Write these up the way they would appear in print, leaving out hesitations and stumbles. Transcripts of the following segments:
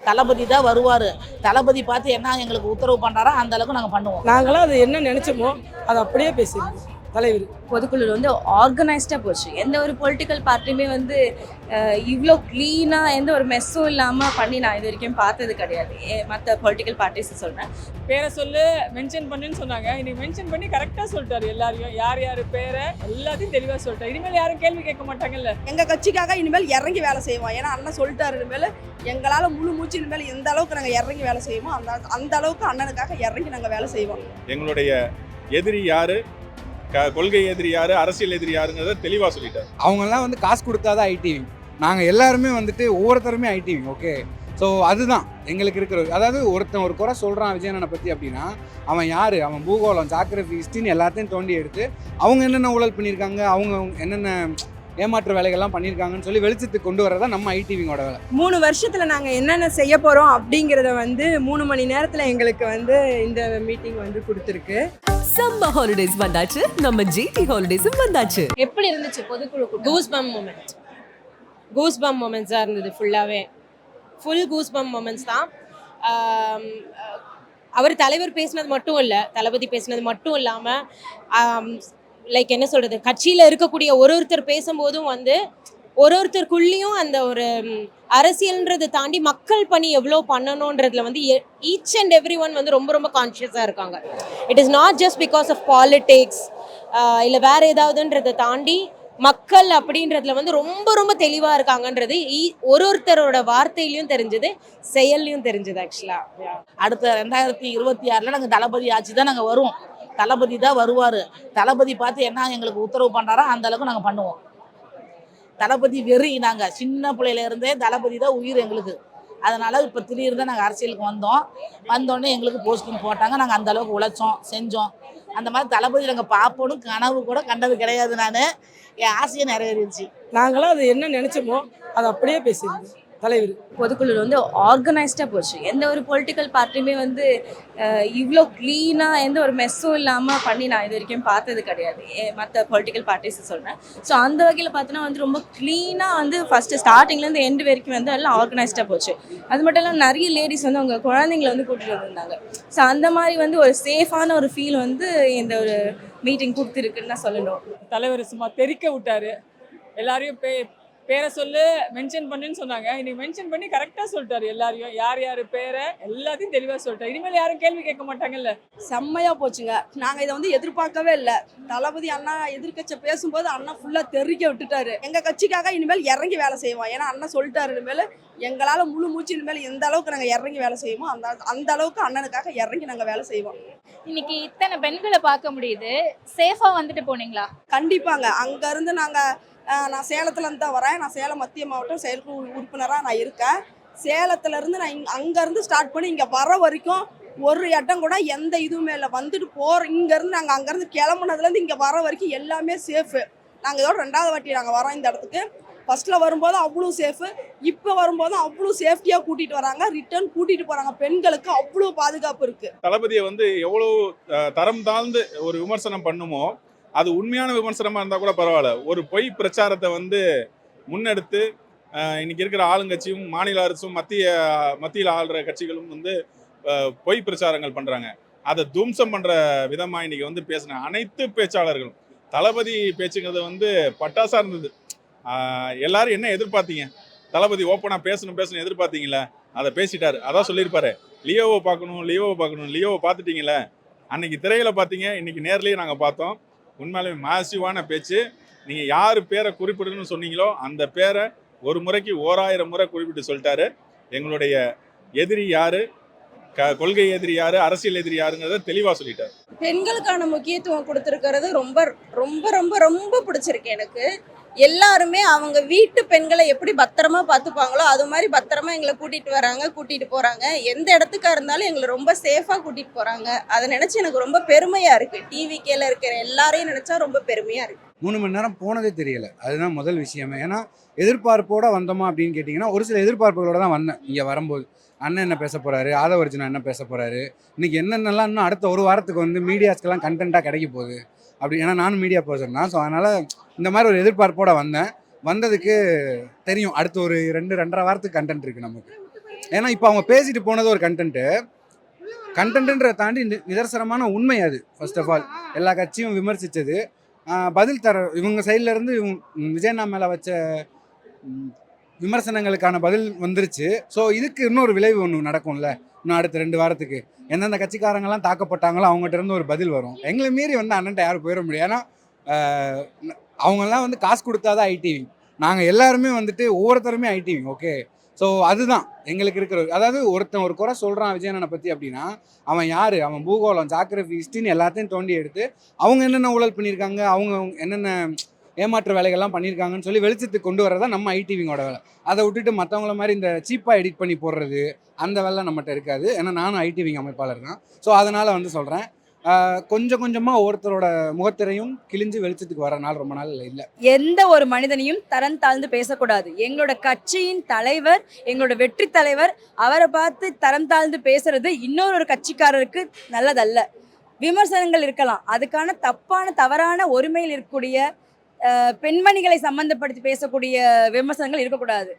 தளபதி தான் வருவார். தளபதி பார்த்து என்ன எங்களுக்கு உத்தரவு பண்ணுறாரோ அந்த அளவுக்கு நாங்கள் பண்ணுவோம். நாங்களாம் அது என்ன நினச்சோமோ அதை அப்படியே பேசிடுவோம். தலைவர் பொதுக்குழு வந்து ஆர்கனைஸ்டாக போச்சு. எந்த ஒரு பொலிட்டிக்கல் பார்ட்டியுமே வந்து இவ்வளோ க்ளீனாக எந்த ஒரு மெஸ்ஸும் இல்லாமல் பண்ணி நான் இது வரைக்கும் பார்த்தது கிடையாது. மற்ற பொலிட்டிக்கல் பார்ட்டிஸ் சொல்கிறேன். பேரை சொல்லு மென்ஷன் பண்ணுன்னு சொன்னாங்க. இன்னைக்கு மென்ஷன் பண்ணி கரெக்டாக சொல்லிட்டாரு. எல்லாரையும் யார் பேரை எல்லாத்தையும் தெளிவாக சொல்லிட்டாரு. இனிமேல் யாரும் கேள்வி கேட்க மாட்டாங்கல்ல. எங்கள் கட்சிக்காக இனிமேல் இறங்கி வேலை செய்வோம். ஏன்னா அண்ணன் சொல்லிட்டாரு, இனிமேல் எங்களால் முழு மூச்சு இனிமேல் எந்த அளவுக்கு நாங்கள் இறங்கி வேலை செய்வோமோ அந்த அளவுக்கு அண்ணனுக்காக இறங்கி நாங்கள் வேலை செய்வோம். எங்களுடைய எதிரி யாரு, கொள்கை எதிரி யாரு, அரசியல் எதிரி யாருங்கிறத தெளிவாக சொல்லிட்டாரு. அவங்கெல்லாம் வந்து காசு கொடுத்தாதான் ஐடிவி. நாங்கள் எல்லாருமே வந்துட்டு ஒவ்வொருத்தருமே ஐடிவி. ஓகே, ஸோ அதுதான் எங்களுக்கு இருக்கிறது. அதாவது ஒருத்தன் ஒரு குறை சொல்கிறான் விஜயண்ணனை பற்றி அப்படின்னா அவன் யார், அவன் பூகோளம் ஜாகிரபி ஹிஸ்ட்ரின்னு எல்லாத்தையும் தோண்டி எடுத்து அவங்க என்னென்ன ஊழல் பண்ணியிருக்காங்க, அவங்க என்னென்ன ஏமாற்று வேலைகள்லாம் பண்ணியிருக்காங்கன்னு சொல்லி வெளிச்சத்துக்கு கொண்டு வரதான் நம்ம ஐடிவிங்கோட வேலை. 3 வருஷத்தில் நாங்கள் என்னென்ன செய்ய போகிறோம் அப்படிங்கிறத வந்து 3 மணி நேரத்தில் எங்களுக்கு வந்து இந்த மீட்டிங் வந்து கொடுத்துருக்கு. சம்மர் ஹாலிடேஸ் வந்தாச்சு, நம்ம ஜிடி ஹாலிடேஸும் வந்தாச்சு. எப்படி இருந்துச்சு பொதுக்குழு? கூஸ் பம் மூமெண்ட்ஸாக இருந்தது. ஃபுல் கூஸ் பம் மூமெண்ட்ஸ் தான். அவர் தலைவர் பேசினது மட்டும் இல்லை, தளபதி பேசினது மட்டும் இல்லாமல் லைக் என்ன சொல்கிறது, கட்சியில் இருக்கக்கூடிய ஒருத்தர் பேசும்போதும் வந்து ஒருத்தருக்குள்ளேயும் அந்த ஒரு அரசியல்ன்றதை தாண்டி மக்கள் பணி எவ்வளோ பண்ணணுன்றதுல வந்து ஈச் அண்ட் எவ்ரி ஒன் வந்து ரொம்ப ரொம்ப கான்ஷியஸாக இருக்காங்க. It is not just because of politics இல்லை வேறு ஏதாவதுன்றதை தாண்டி மக்கள் அப்படின்றதுல வந்து ரொம்ப ரொம்ப தெளிவாக இருக்காங்கன்றது ஒருத்தரோட வார்த்தையிலையும் தெரிஞ்சது, செயல்லையும் தெரிஞ்சது. ஆக்சுவலாக அடுத்த 2026 நாங்கள் தளபதி ஆட்சி தான் நாங்கள் வருவோம். தளபதி தான் வருவார். தளபதி பார்த்து என்ன எங்களுக்கு உத்தரவு பண்ணுறாரோ அந்த அளவுக்கு நாங்கள் பண்ணுவோம். தளபதி வெறி. நாங்கள் சின்ன பிள்ளையில இருந்தே தளபதி தான் உயிர் எங்களுக்கு. அதனால் இப்போ திடீர்னு தான் நாங்கள் அரசியலுக்கு வந்தோடனே எங்களுக்கு போஸ்டிங் போட்டாங்க. நாங்கள் அந்த அளவுக்கு உழைச்சோம், செஞ்சோம். அந்த மாதிரி தளபதி நாங்கள் பார்ப்போன்னு கனவு கூட கண்டது கிடையாது. நான் என் ஆசையை நிறைவேறிடுச்சு. நாங்களாம் அது என்ன நினச்சோமோ அதை அப்படியே பேசிடுவோம். தலைவர் பொதுக்குழு வந்து ஆர்கனைஸ்டாக போச்சு. எந்த ஒரு பொலிட்டிக்கல் பார்ட்டியுமே வந்து இவ்வளோ க்ளீனாக எந்த ஒரு மெஸ்ஸும் இல்லாமல் பண்ணி நான் இது வரைக்கும் பார்த்தது கிடையாது. மற்ற பொலிட்டிக்கல் பார்ட்டிஸ் சொல்கிறேன். ஸோ அந்த வகையில் பார்த்தோன்னா வந்து ரொம்ப க்ளீனாக வந்து ஃபஸ்ட்டு ஸ்டார்டிங்லேருந்து எண்டு வரைக்கும் வந்து எல்லாம் ஆர்கனைஸ்டாக போச்சு. அது மட்டும் இல்லாமல் நிறைய லேடிஸ் வந்து அவங்க குழந்தைங்களை வந்து கூட்டிகிட்டு வந்திருந்தாங்க. ஸோ அந்த மாதிரி வந்து ஒரு சேஃபான ஒரு ஃபீல் வந்து இந்த ஒரு மீட்டிங் கொடுத்துருக்குன்னு தான் சொல்லணும். தலைவர் சும்மா தெறிக்க விட்டாரு. எல்லாரையும் பேரை சொல்லு மென்ஷன் பண்ணுன்னு சொன்னாங்க. இன்னைக்கு மென்ஷன் பண்ணி கரெக்டாக சொல்லிட்டாரு. எல்லாரையும் யார் பேரை எல்லாத்தையும் தெளிவாக சொல்லிட்டாரு. இனிமேல் யாரும் கேள்வி கேட்க மாட்டாங்கல்ல. செம்மையாக போச்சுங்க. நாங்கள் இதை வந்து எதிர்பார்க்கவே இல்லை. தளபதி அண்ணா எதிர்க்கட்சி பேசும்போது அண்ணா ஃபுல்லாக தெறிக்க விட்டுட்டாரு. எங்கள் கட்சிக்காக இனிமேல் இறங்கி வேலை செய்வோம். ஏன்னா அண்ணன் சொல்லிட்டாரு, இனிமேல் எங்களால் முழு மூச்சு இனிமேல் எந்த அளவுக்கு நாங்கள் இறங்கி வேலை செய்வோமோ அந்த அளவுக்கு அண்ணனுக்காக இறங்கி நாங்கள் வேலை செய்வோம். இன்னைக்கு இத்தனை பெண்களை பார்க்க முடியுது. சேஃபாக வந்துட்டு போனீங்களா? கண்டிப்பாங்க. அங்கேருந்து நான் சேலத்துலேருந்து தான் வரேன். நான் சேலம் மத்திய மாவட்டம் செயற்குழு உறுப்பினராக நான் இருக்கேன். சேலத்துலேருந்து நான் அங்கேருந்து ஸ்டார்ட் பண்ணி இங்கே வர வரைக்கும் ஒரு இடம் கூட எந்த இதுவுமே இல்லை. வந்துட்டு இங்கேருந்து நாங்கள் அங்கேருந்து கிளம்புனதுலேருந்து இங்கே வர வரைக்கும் எல்லாமே சேஃபு. நாங்கள் இதோட 2வது வாட்டி நாங்கள் வரோம் இந்த இடத்துக்கு. ஃபஸ்ட்டில் வரும்போது அவ்வளோ சேஃபு, இப்போ வரும்போதும் அவ்வளோ சேஃப்டியாக கூட்டிகிட்டு வராங்க, ரிட்டர்ன் கூட்டிகிட்டு போகிறாங்க. பெண்களுக்கு அவ்வளோ பாதுகாப்பு இருக்குது. தளபதியை வந்து எவ்வளோ தரம் தாழ்ந்து ஒரு விமர்சனம் பண்ணுமோ அது உண்மையான விமர்சனமாக இருந்தால் கூட பரவாயில்ல. ஒரு பொய் பிரச்சாரத்தை வந்து முன்னெடுத்து இன்னைக்கு இருக்கிற ஆளுங்கட்சியும் மாநில அரசும் மத்தியில் ஆளுற கட்சிகளும் வந்து பொய் பிரச்சாரங்கள் பண்ணுறாங்க. அதை துவம்சம் பண்ணுற விதமாக இன்னைக்கு வந்து பேசின அனைத்து பேச்சாளர்களும் தளபதி பேச்சுங்கிறது வந்து பட்டாசாக இருந்தது. எல்லாரும் என்ன எதிர்பார்த்தீங்க? தளபதி ஓப்பனாக பேசணும் எதிர்பார்த்தீங்களே, அதை பேசிட்டாரு. அதான் சொல்லியிருப்பாரு, லியோவை பார்க்கணும். லியோவை பார்த்துட்டீங்களே. அன்னைக்கு திரையில பார்த்தீங்க, இன்னைக்கு நேர்லேயே நாங்கள் பார்த்தோம். உண்மையிலுமே மாசிவான பேச்சு. நீங்கள் யார் பேரை குறிப்பிடணும்னு சொன்னீங்களோ அந்த பேரை ஒரு முறைக்கு 1000 முறை குறிப்பிட்டு சொல்லிட்டாரு. எங்களுடைய எதிரி யாரு, கொள்கை எதிரி யாரு, அரசியல் எதிரி யாருங்கிறத தெளிவாக சொல்லிட்டாரு. பெண்களுக்கான முக்கியத்துவம் கொடுத்துருக்கிறது ரொம்ப ரொம்ப ரொம்ப ரொம்ப பிடிச்சிருக்கு எனக்கு. எல்லாருமே அவங்க வீட்டு பெண்களை எப்படி பத்திரமா பார்த்துப்பாங்களோ அது மாதிரி பத்திரமா எங்களை கூட்டிகிட்டு போகிறாங்க. எந்த இடத்துக்கா இருந்தாலும் எங்களை ரொம்ப சேஃபாக கூட்டிகிட்டு போகிறாங்க. அதை நினச்சி எனக்கு ரொம்ப பெருமையாக இருக்குது. டிவிக்கேல இருக்கிற எல்லாரையும் நினச்சா ரொம்ப பெருமையாக இருக்குது. 3 மணி நேரம் போனதே தெரியலை. அதுதான் முதல் விஷயமே. ஏன்னா எதிர்பார்ப்போடு வந்தோமா அப்படின்னு கேட்டிங்கன்னா ஒரு சில எதிர்பார்ப்புகளோட தான் வந்தேன். இங்கே வரும்போது அண்ணன் என்ன பேச போகிறாரு, ஆதவர்ஜுனா என்ன பேச போகிறாரு, இன்றைக்கி என்னென்னலாம் இன்னும் அடுத்த ஒரு வாரத்துக்கு வந்து மீடியாஸ்க்கெல்லாம் கண்டென்ட்டாக கிடைக்க போகுது அப்படி. ஏன்னா நானும் மீடியா பர்சன் தான். ஸோ அதனால் இந்த மாதிரி ஒரு எதிர்பார்ப்போடு வந்ததுக்கு தெரியும் அடுத்த ஒரு 2-2.5 வாரத்துக்கு கண்டென்ட் இருக்குது நமக்கு. ஏன்னா இப்போ அவங்க பேசிட்டு போனது ஒரு கண்டென்ட்ன்றதை தாண்டி நிதர்சனமான உண்மை அது. ஃபர்ஸ்ட் ஆஃப் ஆல் எல்லா கட்சியும் விமர்சித்தது பதில் தர இவங்க சைட்லேருந்து விஜயண்ணா மேலே வச்ச விமர்சனங்களுக்கான பதில் வந்துருச்சு. ஸோ இதுக்கு இன்னொரு விளைவு ஒன்று நடக்கும்ல, இன்னும் அடுத்த 2 வாரத்துக்கு எந்தெந்த கட்சிக்காரங்கெல்லாம் தாக்கப்பட்டாங்களோ அவங்ககிட்ட இருந்து ஒரு பதில் வரும். எங்களை மீறி வந்து அண்ணன்ட்ட யாரும் போயிட முடியும். ஏன்னா அவங்கெல்லாம் வந்து காசு கொடுத்தாதான் ஐடிவி. நாங்கள் எல்லாருமே வந்துட்டு ஒவ்வொருத்தருமே ஐடிவி. ஓகே, ஸோ அதுதான் எங்களுக்கு இருக்கிற. அதாவது ஒருத்தன் ஒரு குறை சொல்கிறான் விஜயண்ணனை பற்றி அப்படின்னா அவன் யார், அவன் பூகோளம், ஜாகிரபி, ஹிஸ்ட்ரின்னு எல்லாத்தையும் தோண்டி எடுத்து அவங்க என்னென்ன ஊழல் பண்ணியிருக்காங்க, அவங்க என்னென்ன ஏமாற்று வேலைகள்லாம் பண்ணியிருக்காங்கன்னு சொல்லி வெளிச்சத்துக்கு கொண்டு வரதா நம்ம ஐடிவிங்கோட வேலை. அதை விட்டுட்டு மற்றவங்கள மாதிரி இந்த சீப்பாக எடிட் பண்ணி போடுறது அந்த வேலை நம்மகிட்ட இருக்காது. ஏன்னா நானும் ஐடிவிங் அமைப்பாளர் தான். ஸோ அதனால் வந்து சொல்கிறேன், கொஞ்சம் கொஞ்சமாக ஒவ்வொருத்தரோட முகத்திரையும் கிழிஞ்சு வெளிச்சத்துக்கு வர நாள் ரொம்ப நாள் இல்லை. எந்த ஒரு மனிதனையும் தரம் தாழ்ந்து பேசக்கூடாது. எங்களோட கட்சியின் தலைவர், எங்களோட வெற்றி தலைவர், அவரை பார்த்து தரம் தாழ்ந்து பேசுறது இன்னொரு கட்சிக்காரருக்கு நல்லதல்ல. விமர்சனங்கள் இருக்கலாம், அதுக்கான தவறான ஒருமையில் இருக்கக்கூடிய பெண்மணிகளை சம்பந்தப்படுத்தி பேசக்கூடிய விமர்சனங்கள் இருக்கக்கூடாது.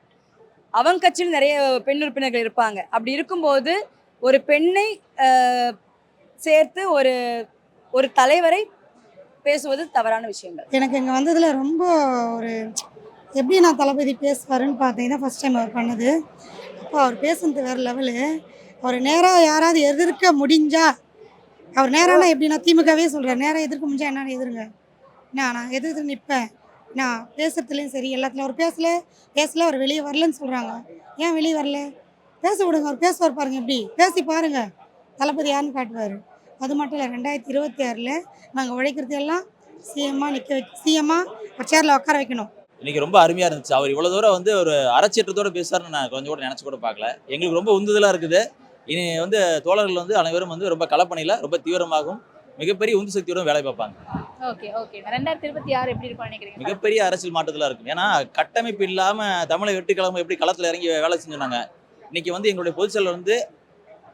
அவங்க கட்சியில் நிறைய பெண் உறுப்பினர்கள் இருப்பாங்க. அப்படி இருக்கும்போது ஒரு பெண்ணை சேர்த்து ஒரு தலைவரை பேசுவது தவறான விஷயங்கள். எனக்கு இங்கே வந்ததில் ரொம்ப ஒரு எப்படி நான் தளபதி பேசுவாருன்னு பார்த்தீங்கன்னா ஃபஸ்ட் டைம் அவர் பண்ணது. அப்போ அவர் பேசுனது வேறு லெவலு. அவர் நேராக யாராவது எதிர்க்க முடிஞ்சா, அவர் நேரானா எப்படின்னா திமுகவே சொல்கிறார், நேராக எதிர்க்க முடிஞ்சா என்னென்னு எதிருங்க, நான் எதிர்த்து நிற்பேன், நான் பேசுறதுலேயும் சரி எல்லாத்துலையும். அவர் பேசல அவர் வெளியே வரலன்னு சொல்கிறாங்க. ஏன் வெளியே வரல? பேச விடுங்க, அவர் பேசுவார் பாருங்கள், எப்படி பேசி பாருங்கள், தளபதி யாருன்னு காட்டுவார். அது மட்டும் இல்லை, 2026 நாங்கள் உழைக்கிறது எல்லாம் சிஎம்மாக ஒரு சேரில் உட்கார வைக்கணும். இன்றைக்கி ரொம்ப அருமையாக இருந்துச்சு. அவர் இவ்வளோ தூரம் வந்து ஒரு அறச்சேற்றத்தோடு பேசுவார்னு நான் கொஞ்சம் கூட நினச்சி கூட பார்க்கல. எங்களுக்கு ரொம்ப உந்துதலாக இருக்குது. இனி வந்து தோழர்கள் வந்து அனைவரும் வந்து ரொம்ப களப்பணியில் ரொம்ப தீவிரமாகவும் மிகப்பெரிய உந்து சக்தியோடும் வேலை பார்ப்பாங்க. ஓகே 2026 எப்படி இருக்கும் நினைக்கிறீங்க? மிகப்பெரிய அரசியல் மாற்றத்தில் இருக்கும். ஏன்னா கட்டமைப்பு இல்லாமல் தமிழக வெற்றிக்கிழமை எப்படி களத்தில் இறங்கி வேலை செஞ்சுனாங்க. இன்றைக்கி வந்து எங்களுடைய பொதுச் செயலர் வந்து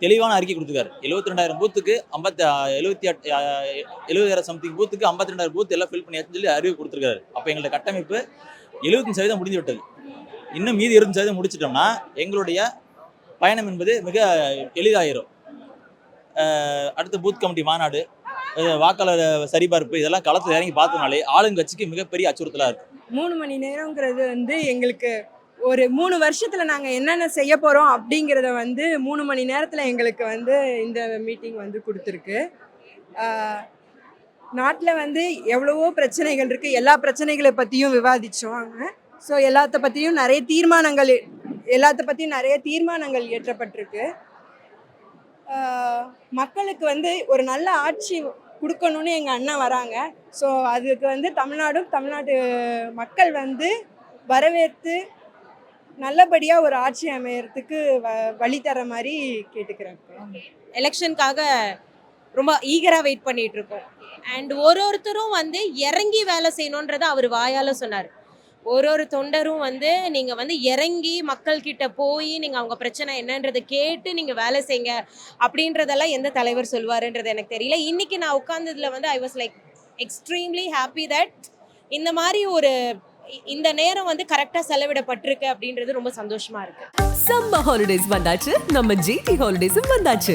தெளிவான அறிக்கை கொடுத்துருக்காரு. 72,000 பூத்துக்கு 70,000 சம்திங் பூத்துக்கு 52,000 பூத்து எல்லாம் ஃபில் பண்ணியாச்சுன்னு சொல்லி அறிவு கொடுத்துருக்காரு. அப்போ எங்களுடைய கட்டமைப்பு 75% முடிந்து விட்டது. இன்னும் மீதி 20% முடிச்சிட்டோம்னா எங்களுடைய பயணம் என்பது மிக எளிதாயிரும். அடுத்த பூத் கமிட்டி மாநாடு, வாக்காளர் சரிபார்ப்பு, இதெல்லாம் களத்தில் இறங்கி பார்த்தோம்னாலே ஆளுங்கட்சிக்கு மிகப்பெரிய அச்சுறுத்தலாக இருக்கும். 3 மணி நேரங்கிறது வந்து எங்களுக்கு ஒரு 3 வருஷத்தில் நாங்கள் என்னென்ன செய்ய போகிறோம் அப்படிங்கிறத வந்து 3 மணி நேரத்தில் எங்களுக்கு வந்து இந்த மீட்டிங் வந்து கொடுத்துருக்கு. நாட்டில் வந்து எவ்வளவோ பிரச்சனைகள் இருக்குது, எல்லா பிரச்சனைகளை பற்றியும் விவாதிச்சோங்க. ஸோ எல்லாத்த பற்றியும் நிறைய தீர்மானங்கள் இயற்றப்பட்டிருக்கு. மக்களுக்கு வந்து ஒரு நல்ல ஆட்சி கொடுக்கணும்னு எங்கள் அண்ணன் வராங்க. ஸோ அதுக்கு வந்து தமிழ்நாட்டு மக்கள் வந்து வரவேற்று நல்லபடியாக ஒரு ஆட்சி அமையறதுக்கு வழி தர மாதிரி கேட்டுக்கிறேன். எலெக்ஷனுக்காக ரொம்ப ஈகராக வெயிட் பண்ணிட்டு இருக்கோம். அண்ட் ஒருத்தரும் வந்து இறங்கி வேலை செய்யணுன்றதை அவர் வாயால் சொன்னார். ஒரு தொண்டரும் வந்து நீங்கள் வந்து இறங்கி மக்கள்கிட்ட போய் நீங்கள் அவங்க பிரச்சனை என்னன்றதை கேட்டு நீங்கள் வேலை செய்யுங்க அப்படின்றதெல்லாம் எந்த தலைவர் சொல்வாருன்றது எனக்கு தெரியல. இன்றைக்கி நான் உட்கார்ந்ததில் வந்து I was like extremely happy that இந்த மாதிரி இந்த நேரம் வந்து கரெக்டாக செலவிடப்பட்டிருக்கு அப்படின்றது ரொம்ப சந்தோஷமாக இருக்குது. சம்மர் ஹாலிடேஸ் வந்தாச்சு, நம்ம ஜிடி ஹாலிடேஸும் வந்தாச்சு.